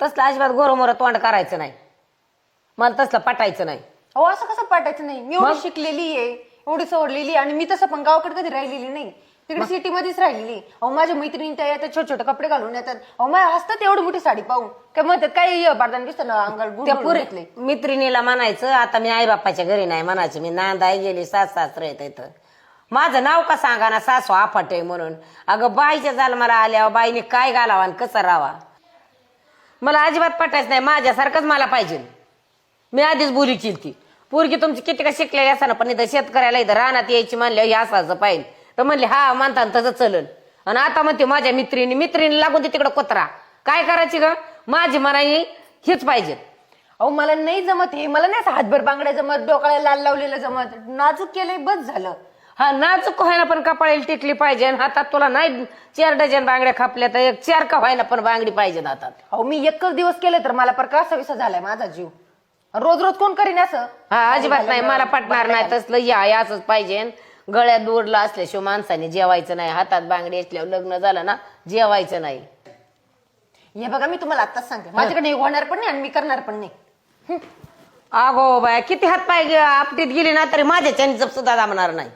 तसलं अजिबात गोरमोर तोंड करायचं नाही, मला तसलं पटायचं नाही. अहो असं कसं पाठायचं नाही, मी एवढी शिकलेली आहे, एवढी सवरलेली, आणि मी तसं पण गावाकडे कधी राहिलेली नाही, तिकडे सिटी मध्येच राहिलेली. अहो माझ्या मैत्रिणी त्या येतात, छोटे छोटे कपडे घालून येतात. अहो माझ्या हसतात एवढी मोठी साडी पाहून, काय म्हणतात काय बारदान दिसतं ना अंगाला त्या गुंडळून पुरी घेतले. मैत्रिणीला म्हणायचं, आता मी आई बाप्पाच्या घरी नाही म्हणायचं, मी नांदाय गेली, सासरे येत इथं. माझं नाव का सांगा ना, सासू आफाट आहे म्हणून. अगं बाईच्या जन्माला आल्यावर बाईने काय घालावा आणि कसं राहावा, मला अजिबात पटायचं नाही. माझ्यासारखंच मला पाहिजे. मी आधीच बोली ती पोरगी तुमची किती का शिकलेली असताना, पण इथं शेतकऱ्याला इथं रानात यायची म्हणल्यावर हे असायचं पाहिजे. तर म्हणले हा म्हणता तसं चलन. आणि आता म्हणते माझ्या मित्रिणी लागून ते तिकडं कोतरा. काय करायची ग, माझी मनाई हेच पाहिजे. अहो मला नाही जमत हे, मला नाही असं हातभर बांगड्या जमत, डोक्याला लाल लावलेलं जमत, नाजूक केलंय बस झालं. हा नाजूक व्हायला पण कपाळीला टिकली पाहिजे, आणि हातात तुला नाही 4 डझन बांगड्या खापल्या तर 4 का व्हायला पण बांगडी पाहिजे हातात. अहो मी एकच दिवस केलं तर मला पर कसा विसा झालाय माझा जीव. रोज रोज कोण करीन असं. हा अजिबात नाही, मला पटणार नाही तसलं. या असंच पाहिजे. गळ्यात दोरला असल्याशिवाय माणसाने जेवायचं नाही, हातात बांगडी असल्यावर लग्न झालं ना जेवायचं नाही. हे बघा मी तुम्हाला आत्ताच सांगते, माझ्याकडे होणार पण नाही आणि मी करणार पण नाही. अगो बाया, किती हात पाय आपटीत गेली ना तरी माझ्या चॅनीचं सुद्धा जमणार नाही.